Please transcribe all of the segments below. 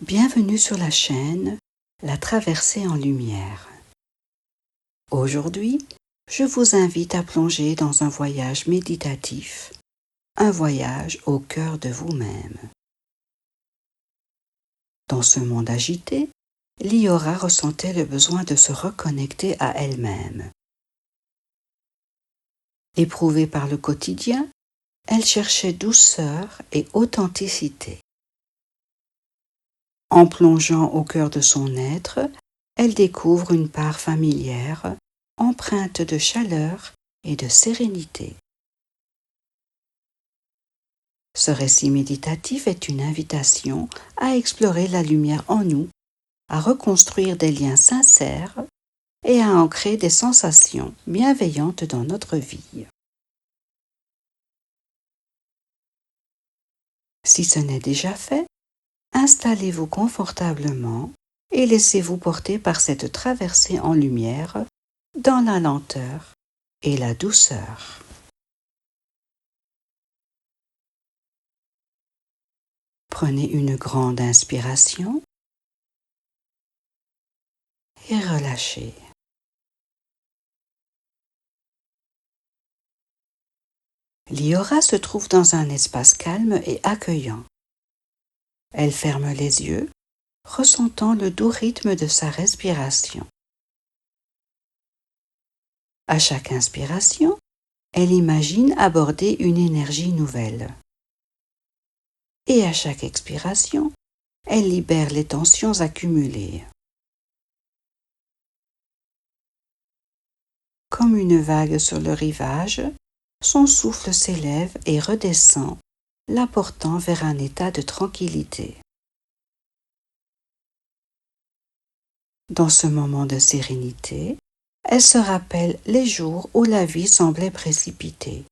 Bienvenue sur la chaîne La Traversée en Lumière. Aujourd'hui, je vous invite à plonger dans un voyage méditatif, un voyage au cœur de vous-même. Dans ce monde agité, Liora ressentait le besoin de se reconnecter à elle-même. Éprouvée par le quotidien, elle cherchait douceur et authenticité. En plongeant au cœur de son être, elle découvre une part familière, empreinte de chaleur et de sérénité. Ce récit méditatif est une invitation à explorer la lumière en nous, à reconstruire des liens sincères et à ancrer des sensations bienveillantes dans notre vie. Si ce n'est déjà fait, installez-vous confortablement et laissez-vous porter par cette traversée en lumière dans la lenteur et la douceur. Prenez une grande inspiration et relâchez. Liora se trouve dans un espace calme et accueillant. Elle ferme les yeux, ressentant le doux rythme de sa respiration. À chaque inspiration, elle imagine aborder une énergie nouvelle. Et à chaque expiration, elle libère les tensions accumulées. Comme une vague sur le rivage, son souffle s'élève et redescend, la portant vers un état de tranquillité. Dans ce moment de sérénité, elle se rappelle les jours où la vie semblait précipitée.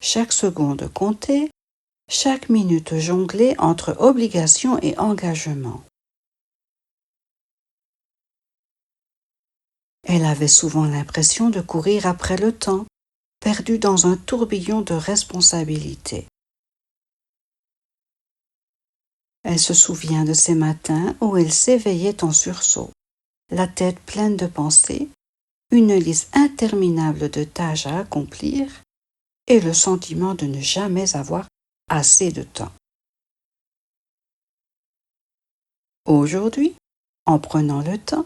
Chaque seconde comptait, chaque minute jonglée entre obligation et engagement. Elle avait souvent l'impression de courir après le temps, perdue dans un tourbillon de responsabilités. Elle se souvient de ces matins où elle s'éveillait en sursaut, la tête pleine de pensées, une liste interminable de tâches à accomplir et le sentiment de ne jamais avoir assez de temps. Aujourd'hui, en prenant le temps,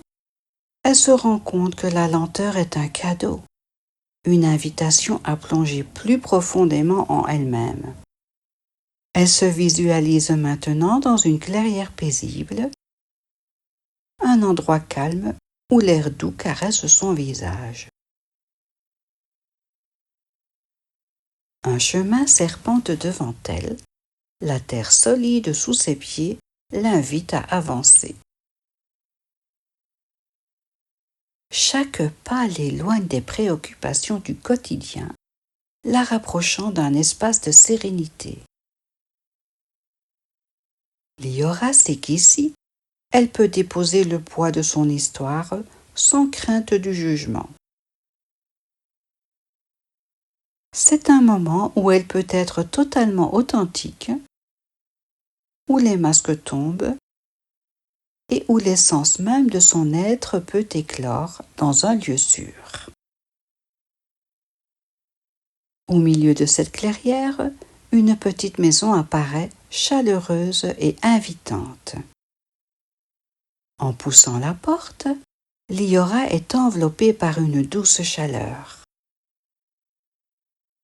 elle se rend compte que la lenteur est un cadeau, une invitation à plonger plus profondément en elle-même. Elle se visualise maintenant dans une clairière paisible, un endroit calme où l'air doux caresse son visage. Un chemin serpente devant elle, la terre solide sous ses pieds l'invite à avancer. Chaque pas l'éloigne des préoccupations du quotidien, la rapprochant d'un espace de sérénité. Liora sait qu'ici, elle peut déposer le poids de son histoire sans crainte du jugement. C'est un moment où elle peut être totalement authentique, où les masques tombent et où l'essence même de son être peut éclore dans un lieu sûr. Au milieu de cette clairière, une petite maison apparaît chaleureuse et invitante. En poussant la porte, Liora est enveloppée par une douce chaleur.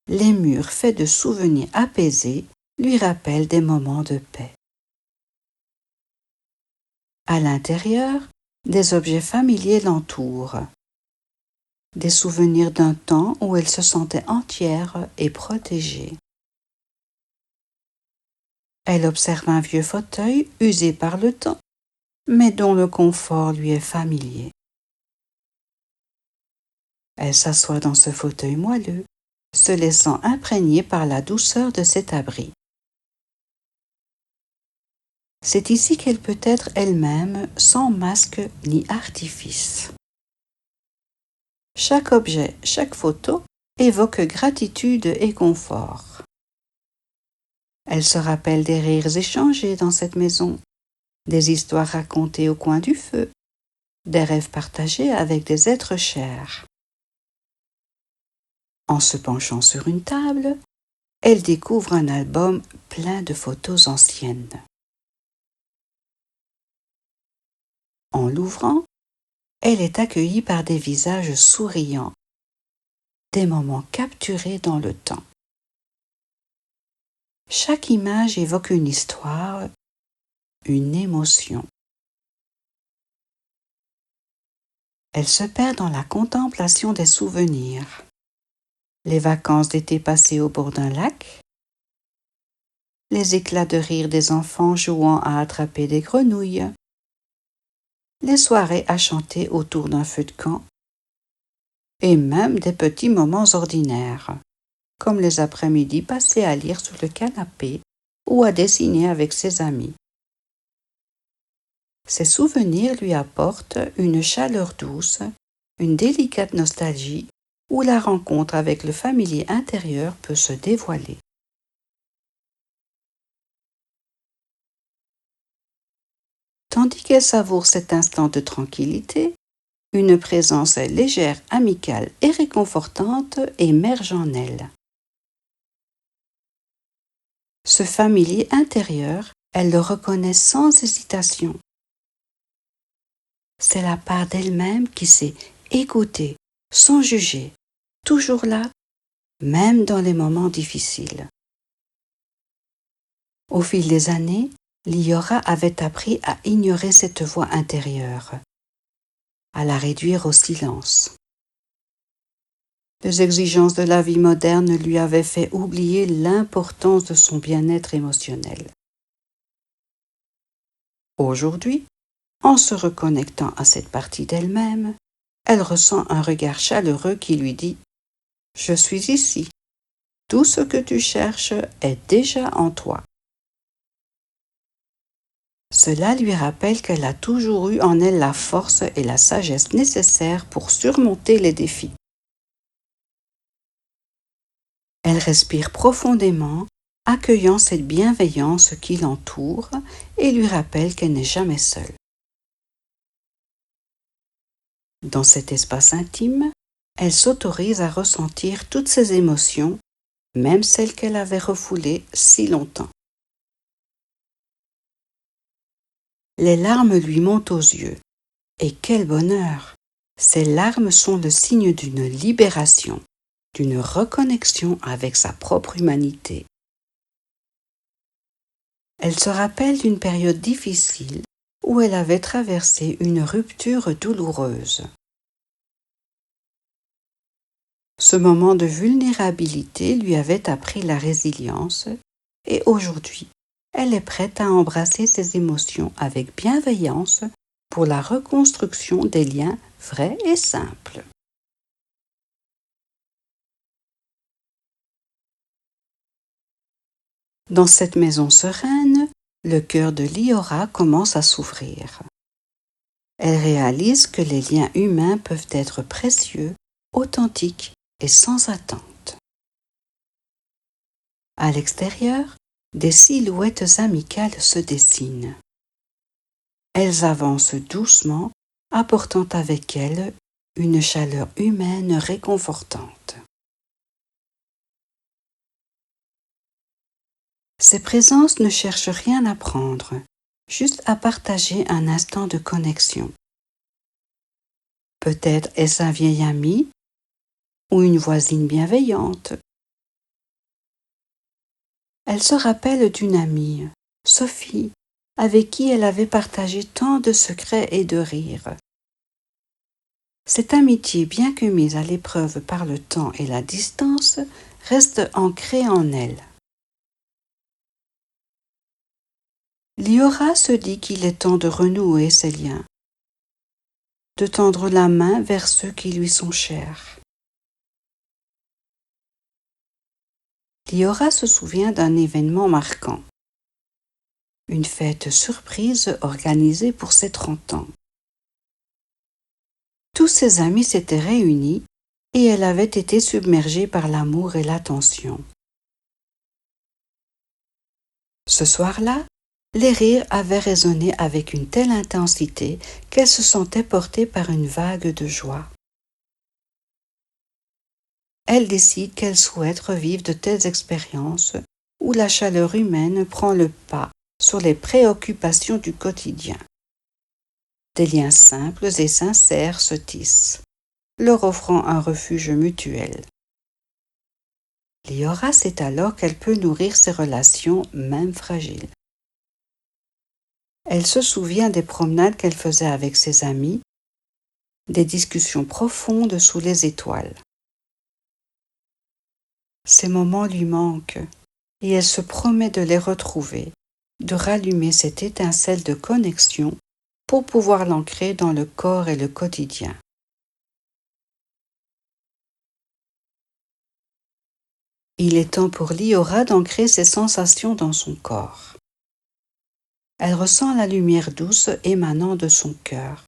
Les murs faits de souvenirs apaisés lui rappellent des moments de paix. À l'intérieur, des objets familiers l'entourent. Des souvenirs d'un temps où elle se sentait entière et protégée. Elle observe un vieux fauteuil usé par le temps, mais dont le confort lui est familier. Elle s'assoit dans ce fauteuil moelleux, se laissant imprégner par la douceur de cet abri. C'est ici qu'elle peut être elle-même, sans masque ni artifice. Chaque objet, chaque photo évoque gratitude et confort. Elle se rappelle des rires échangés dans cette maison, des histoires racontées au coin du feu, des rêves partagés avec des êtres chers. En se penchant sur une table, elle découvre un album plein de photos anciennes. En l'ouvrant, elle est accueillie par des visages souriants, des moments capturés dans le temps. Chaque image évoque une histoire, une émotion. Elle se perd dans la contemplation des souvenirs. Les vacances d'été passées au bord d'un lac, les éclats de rire des enfants jouant à attraper des grenouilles, les soirées à chanter autour d'un feu de camp, et même des petits moments ordinaires, comme les après-midi passés à lire sur le canapé ou à dessiner avec ses amis. Ces souvenirs lui apportent une chaleur douce, une délicate nostalgie où la rencontre avec le familier intérieur peut se dévoiler. Tandis qu'elle savoure cet instant de tranquillité, une présence légère, amicale et réconfortante émerge en elle. Ce familier intérieur, elle le reconnaît sans hésitation. C'est la part d'elle-même qui sait écouter, sans juger, toujours là, même dans les moments difficiles. Au fil des années, Liora avait appris à ignorer cette voix intérieure, à la réduire au silence. Les exigences de la vie moderne lui avaient fait oublier l'importance de son bien-être émotionnel. Aujourd'hui, en se reconnectant à cette partie d'elle-même, elle ressent un regard chaleureux qui lui dit « Je suis ici. Tout ce que tu cherches est déjà en toi. » Cela lui rappelle qu'elle a toujours eu en elle la force et la sagesse nécessaires pour surmonter les défis. Elle respire profondément, accueillant cette bienveillance qui l'entoure et lui rappelle qu'elle n'est jamais seule. Dans cet espace intime, elle s'autorise à ressentir toutes ses émotions, même celles qu'elle avait refoulées si longtemps. Les larmes lui montent aux yeux. Et quel bonheur! Ces larmes sont le signe d'une libération, d'une reconnexion avec sa propre humanité. Elle se rappelle d'une période difficile où elle avait traversé une rupture douloureuse. Ce moment de vulnérabilité lui avait appris la résilience et aujourd'hui, elle est prête à embrasser ses émotions avec bienveillance pour la reconstruction des liens vrais et simples. Dans cette maison sereine, le cœur de Liora commence à s'ouvrir. Elle réalise que les liens humains peuvent être précieux, authentiques et sans attente. À l'extérieur, des silhouettes amicales se dessinent. Elles avancent doucement, apportant avec elles une chaleur humaine réconfortante. Ces présences ne cherchent rien à prendre, juste à partager un instant de connexion. Peut-être est-ce un vieil ami ou une voisine bienveillante. Elle se rappelle d'une amie, Sophie, avec qui elle avait partagé tant de secrets et de rires. Cette amitié, bien que mise à l'épreuve par le temps et la distance, reste ancrée en elle. Liora se dit qu'il est temps de renouer ses liens, de tendre la main vers ceux qui lui sont chers. Liora se souvient d'un événement marquant, une fête surprise organisée pour ses 30 ans. Tous ses amis s'étaient réunis et elle avait été submergée par l'amour et l'attention. Ce soir-là, Les rires avaient résonné avec une telle intensité qu'elle se sentait portée par une vague de joie. Elle décide qu'elle souhaite revivre de telles expériences où la chaleur humaine prend le pas sur les préoccupations du quotidien. Des liens simples et sincères se tissent, leur offrant un refuge mutuel. Liora sait alors qu'elle peut nourrir ses relations, même fragiles. Elle se souvient des promenades qu'elle faisait avec ses amis, des discussions profondes sous les étoiles. Ces moments lui manquent et elle se promet de les retrouver, de rallumer cette étincelle de connexion pour pouvoir l'ancrer dans le corps et le quotidien. Il est temps pour Liora d'ancrer ses sensations dans son corps. Elle ressent la lumière douce émanant de son cœur,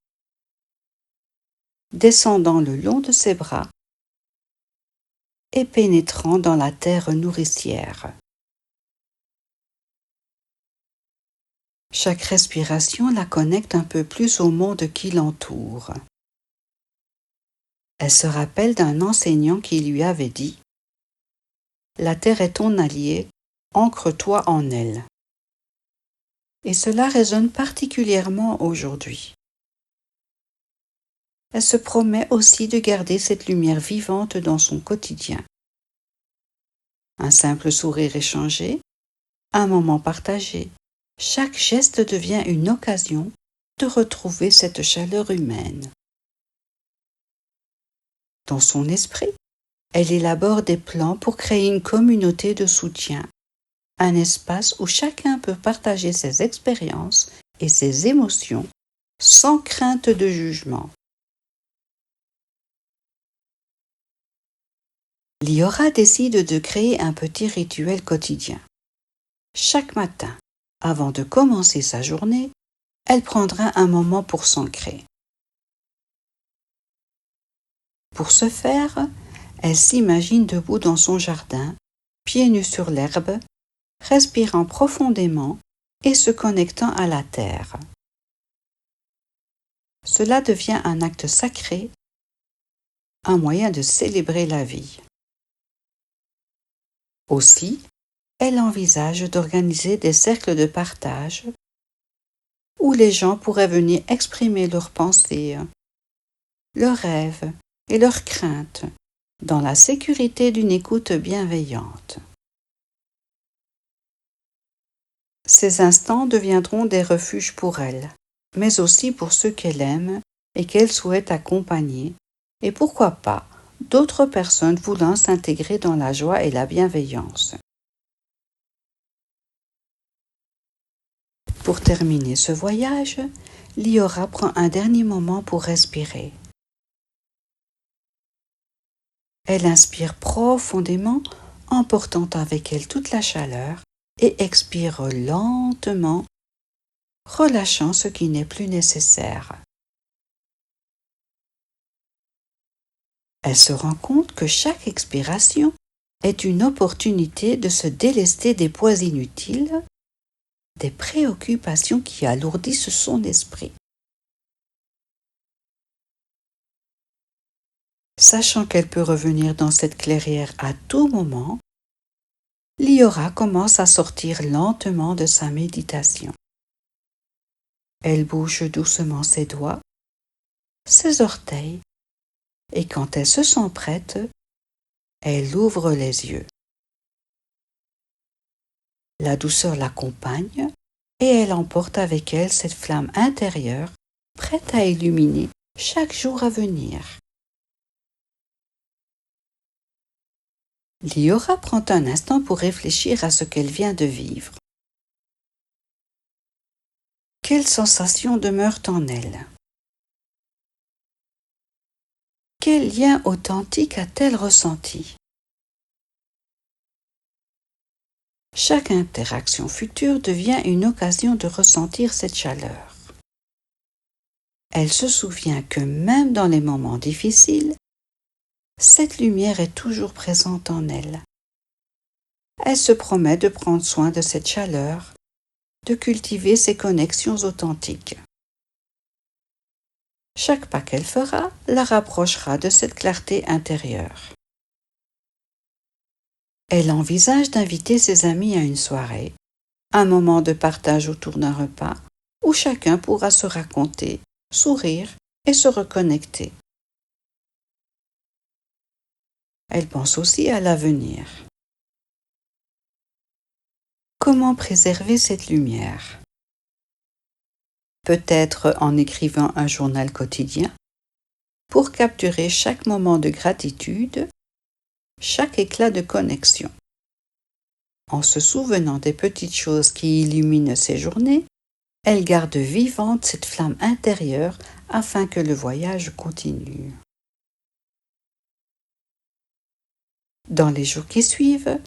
descendant le long de ses bras et pénétrant dans la terre nourricière. Chaque respiration la connecte un peu plus au monde qui l'entoure. Elle se rappelle d'un enseignant qui lui avait dit « La terre est ton allié, ancre-toi en elle ». Et cela résonne particulièrement aujourd'hui. Elle se promet aussi de garder cette lumière vivante dans son quotidien. Un simple sourire échangé, un moment partagé, chaque geste devient une occasion de retrouver cette chaleur humaine. Dans son esprit, elle élabore des plans pour créer une communauté de soutien, un espace où chacun peut partager ses expériences et ses émotions sans crainte de jugement. Liora décide de créer un petit rituel quotidien. Chaque matin, avant de commencer sa journée, elle prendra un moment pour s'ancrer. Pour ce faire, elle s'imagine debout dans son jardin, pieds nus sur l'herbe, respirant profondément et se connectant à la terre. Cela devient un acte sacré, un moyen de célébrer la vie. Aussi, elle envisage d'organiser des cercles de partage où les gens pourraient venir exprimer leurs pensées, leurs rêves et leurs craintes dans la sécurité d'une écoute bienveillante. Ces instants deviendront des refuges pour elle, mais aussi pour ceux qu'elle aime et qu'elle souhaite accompagner, et pourquoi pas d'autres personnes voulant s'intégrer dans la joie et la bienveillance. Pour terminer ce voyage, Liora prend un dernier moment pour respirer. Elle inspire profondément, emportant avec elle toute la chaleur, et expire lentement, relâchant ce qui n'est plus nécessaire. Elle se rend compte que chaque expiration est une opportunité de se délester des poids inutiles, des préoccupations qui alourdissent son esprit. Sachant qu'elle peut revenir dans cette clairière à tout moment, Liora commence à sortir lentement de sa méditation. Elle bouge doucement ses doigts, ses orteils, et quand elle se sent prête, elle ouvre les yeux. La douceur l'accompagne et elle emporte avec elle cette flamme intérieure prête à illuminer chaque jour à venir. Liora prend un instant pour réfléchir à ce qu'elle vient de vivre. Quelles sensations demeurent en elle? Quel lien authentique a-t-elle ressenti? Chaque interaction future devient une occasion de ressentir cette chaleur. Elle se souvient que même dans les moments difficiles, cette lumière est toujours présente en elle. Elle se promet de prendre soin de cette chaleur, de cultiver ces connexions authentiques. Chaque pas qu'elle fera la rapprochera de cette clarté intérieure. Elle envisage d'inviter ses amis à une soirée, un moment de partage autour d'un repas, où chacun pourra se raconter, sourire et se reconnecter. Elle pense aussi à l'avenir. Comment préserver cette lumière? Peut-être en écrivant un journal quotidien pour capturer chaque moment de gratitude, chaque éclat de connexion. En se souvenant des petites choses qui illuminent ses journées, elle garde vivante cette flamme intérieure afin que le voyage continue. Dans les jours qui suivent,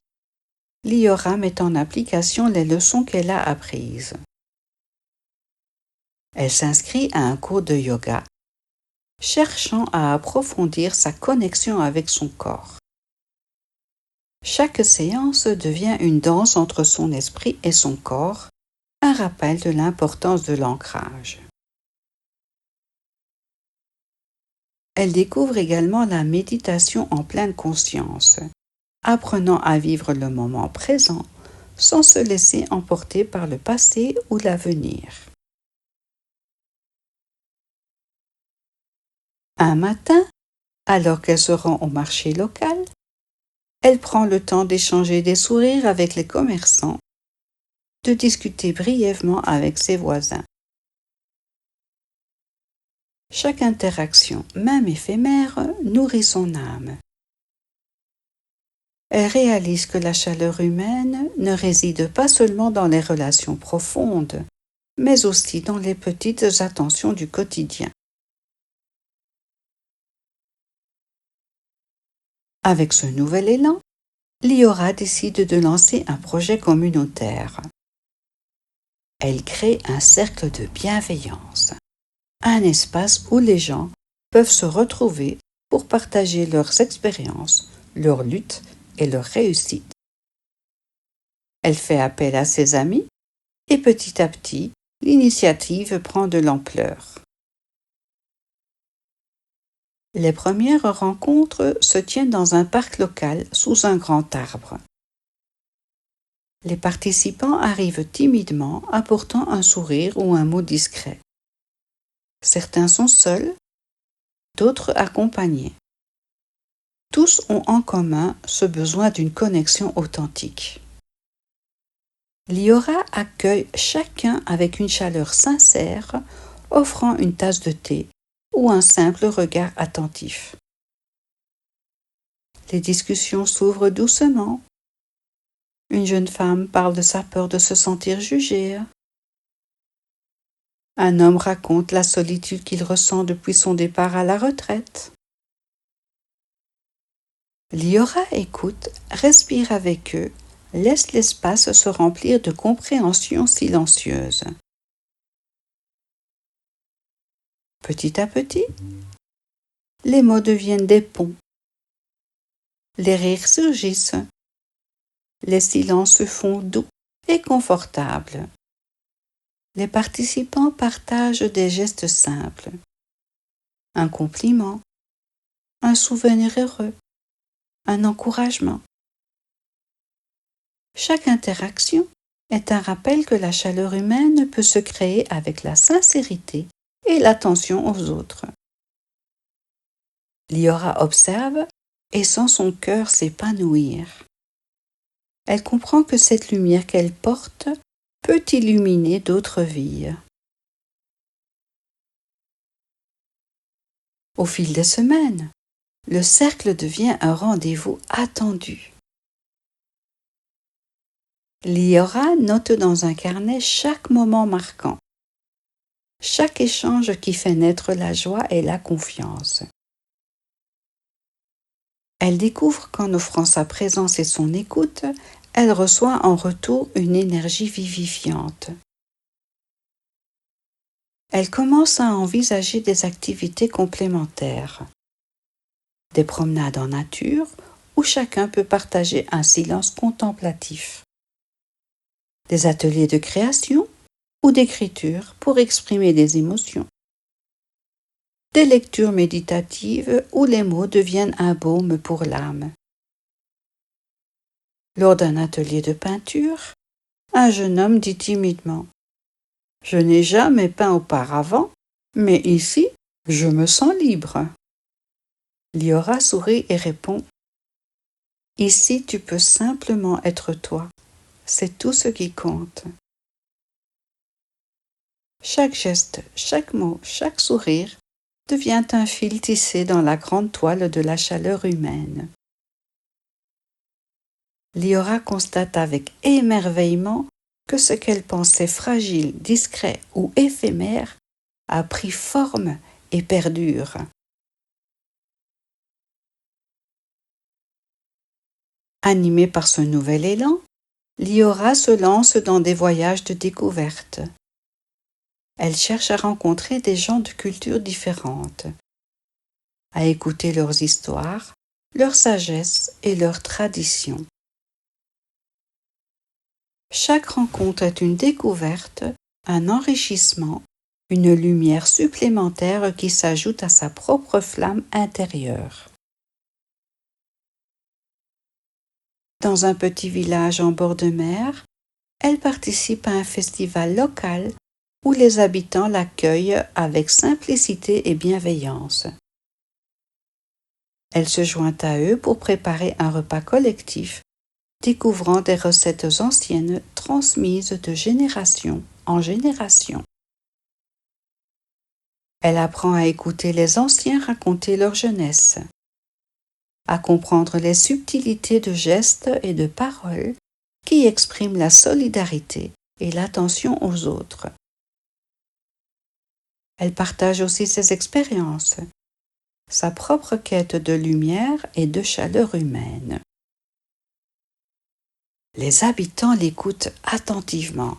Liora met en application les leçons qu'elle a apprises. Elle s'inscrit à un cours de yoga, cherchant à approfondir sa connexion avec son corps. Chaque séance devient une danse entre son esprit et son corps, un rappel de l'importance de l'ancrage. Elle découvre également la méditation en pleine conscience, apprenant à vivre le moment présent sans se laisser emporter par le passé ou l'avenir. Un matin, alors qu'elle se rend au marché local, elle prend le temps d'échanger des sourires avec les commerçants, de discuter brièvement avec ses voisins. Chaque interaction, même éphémère, nourrit son âme. Elle réalise que la chaleur humaine ne réside pas seulement dans les relations profondes, mais aussi dans les petites attentions du quotidien. Avec ce nouvel élan, Liora décide de lancer un projet communautaire. Elle crée un cercle de bienveillance, un espace où les gens peuvent se retrouver pour partager leurs expériences, leurs luttes et leurs réussites. Elle fait appel à ses amis et petit à petit, l'initiative prend de l'ampleur. Les premières rencontres se tiennent dans un parc local sous un grand arbre. Les participants arrivent timidement apportant un sourire ou un mot discret. Certains sont seuls, d'autres accompagnés. Tous ont en commun ce besoin d'une connexion authentique. Liora accueille chacun avec une chaleur sincère, offrant une tasse de thé ou un simple regard attentif. Les discussions s'ouvrent doucement. Une jeune femme parle de sa peur de se sentir jugée. Un homme raconte la solitude qu'il ressent depuis son départ à la retraite. Liora écoute, respire avec eux, laisse l'espace se remplir de compréhension silencieuse. Petit à petit, les mots deviennent des ponts. Les rires surgissent. Les silences se font doux et confortables. Les participants partagent des gestes simples. Un compliment, un souvenir heureux, un encouragement. Chaque interaction est un rappel que la chaleur humaine peut se créer avec la sincérité et l'attention aux autres. Liora observe et sent son cœur s'épanouir. Elle comprend que cette lumière qu'elle porte peut illuminer d'autres vies. Au fil des semaines, le cercle devient un rendez-vous attendu. Liora note dans un carnet chaque moment marquant, chaque échange qui fait naître la joie et la confiance. Elle découvre qu'en offrant sa présence et son écoute, elle reçoit en retour une énergie vivifiante. Elle commence à envisager des activités complémentaires, des promenades en nature où chacun peut partager un silence contemplatif, des ateliers de création ou d'écriture pour exprimer des émotions. Des lectures méditatives où les mots deviennent un baume pour l'âme. Lors d'un atelier de peinture, un jeune homme dit timidement : « Je n'ai jamais peint auparavant, mais ici, je me sens libre. » Liora sourit et répond : « Ici, tu peux simplement être toi. C'est tout ce qui compte. » Chaque geste, chaque mot, chaque sourire devient un fil tissé dans la grande toile de la chaleur humaine. Liora constate avec émerveillement que ce qu'elle pensait fragile, discret ou éphémère a pris forme et perdure. Animée par ce nouvel élan, Liora se lance dans des voyages de découverte. Elle cherche à rencontrer des gens de cultures différentes, à écouter leurs histoires, leur sagesse et leurs traditions. Chaque rencontre est une découverte, un enrichissement, une lumière supplémentaire qui s'ajoute à sa propre flamme intérieure. Dans un petit village en bord de mer, elle participe à un festival local où les habitants l'accueillent avec simplicité et bienveillance. Elle se joint à eux pour préparer un repas collectif, découvrant des recettes anciennes transmises de génération en génération. Elle apprend à écouter les anciens raconter leur jeunesse, à comprendre les subtilités de gestes et de paroles qui expriment la solidarité et l'attention aux autres. Elle partage aussi ses expériences, sa propre quête de lumière et de chaleur humaine. Les habitants l'écoutent attentivement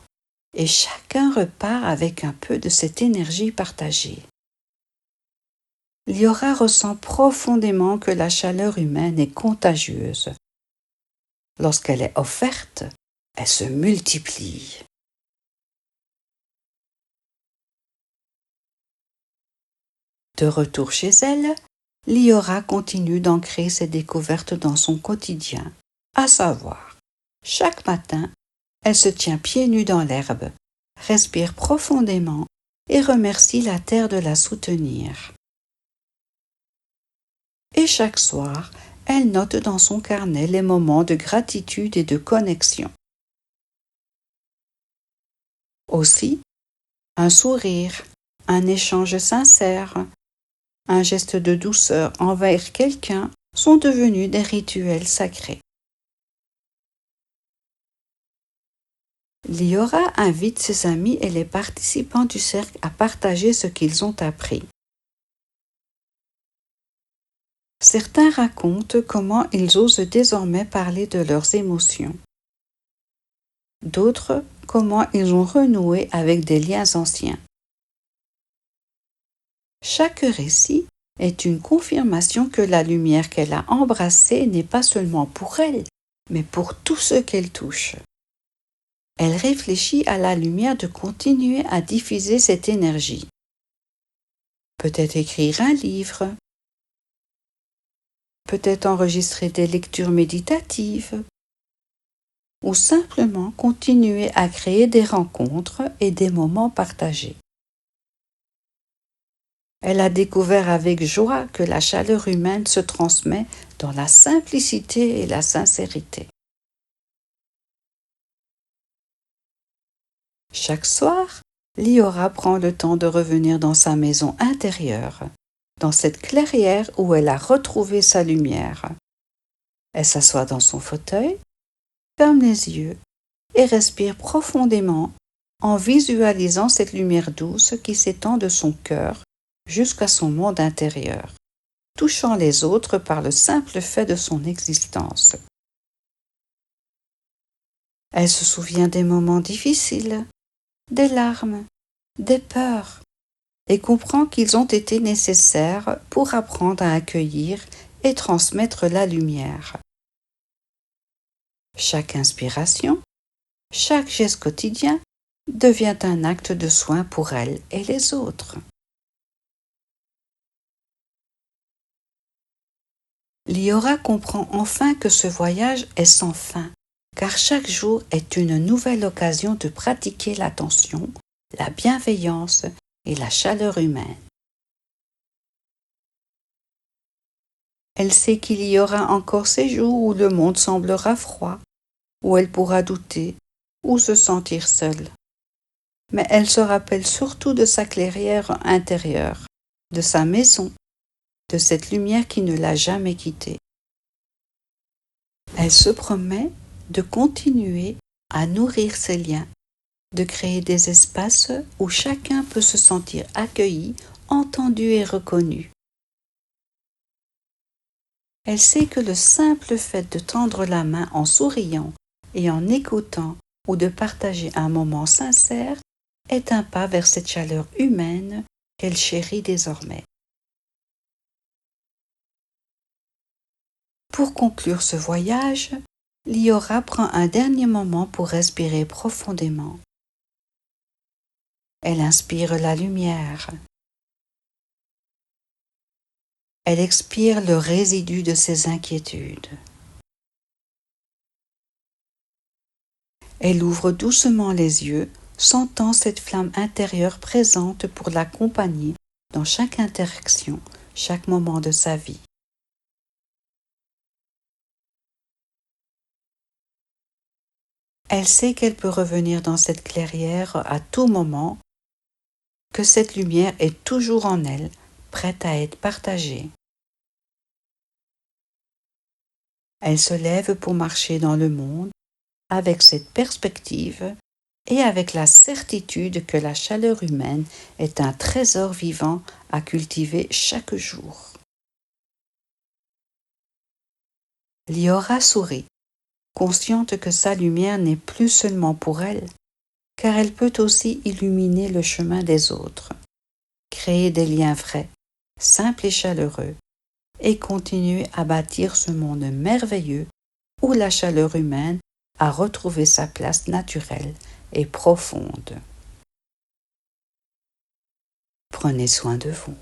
et chacun repart avec un peu de cette énergie partagée. Liora ressent profondément que la chaleur humaine est contagieuse. Lorsqu'elle est offerte, elle se multiplie. De retour chez elle, Liora continue d'ancrer ses découvertes dans son quotidien, à savoir, chaque matin, elle se tient pieds nus dans l'herbe, respire profondément et remercie la terre de la soutenir. Et chaque soir, elle note dans son carnet les moments de gratitude et de connexion. Aussi, un sourire, un échange sincère, un geste de douceur envers quelqu'un sont devenus des rituels sacrés. Liora invite ses amis et les participants du cercle à partager ce qu'ils ont appris. Certains racontent comment ils osent désormais parler de leurs émotions. D'autres, comment ils ont renoué avec des liens anciens. Chaque récit est une confirmation que la lumière qu'elle a embrassée n'est pas seulement pour elle, mais pour tous ceux qu'elle touche. Elle réfléchit à la lumière de continuer à diffuser cette énergie. Peut-être écrire un livre, peut-être enregistrer des lectures méditatives, ou simplement continuer à créer des rencontres et des moments partagés. Elle a découvert avec joie que la chaleur humaine se transmet dans la simplicité et la sincérité. Chaque soir, Liora prend le temps de revenir dans sa maison intérieure, dans cette clairière où elle a retrouvé sa lumière. Elle s'assoit dans son fauteuil, ferme les yeux et respire profondément en visualisant cette lumière douce qui s'étend de son cœur jusqu'à son monde intérieur, touchant les autres par le simple fait de son existence. Elle se souvient des moments difficiles, des larmes, des peurs, et comprend qu'ils ont été nécessaires pour apprendre à accueillir et transmettre la lumière. Chaque inspiration, chaque geste quotidien devient un acte de soin pour elle et les autres. Liora comprend enfin que ce voyage est sans fin, car chaque jour est une nouvelle occasion de pratiquer l'attention, la bienveillance et la chaleur humaine. Elle sait qu'il y aura encore ces jours où le monde semblera froid, où elle pourra douter ou se sentir seule. Mais elle se rappelle surtout de sa clairière intérieure, de sa maison, de cette lumière qui ne l'a jamais quittée. Elle se promet de continuer à nourrir ces liens, de créer des espaces où chacun peut se sentir accueilli, entendu et reconnu. Elle sait que le simple fait de tendre la main en souriant et en écoutant ou de partager un moment sincère est un pas vers cette chaleur humaine qu'elle chérit désormais. Pour conclure ce voyage, Liora prend un dernier moment pour respirer profondément. Elle inspire la lumière. Elle expire le résidu de ses inquiétudes. Elle ouvre doucement les yeux, sentant cette flamme intérieure présente pour l'accompagner dans chaque interaction, chaque moment de sa vie. Elle sait qu'elle peut revenir dans cette clairière à tout moment, que cette lumière est toujours en elle, prête à être partagée. Elle se lève pour marcher dans le monde avec cette perspective et avec la certitude que la chaleur humaine est un trésor vivant à cultiver chaque jour. Liora sourit, consciente que sa lumière n'est plus seulement pour elle, car elle peut aussi illuminer le chemin des autres, créer des liens vrais, simples et chaleureux, et continuer à bâtir ce monde merveilleux où la chaleur humaine a retrouvé sa place naturelle et profonde. Prenez soin de vous.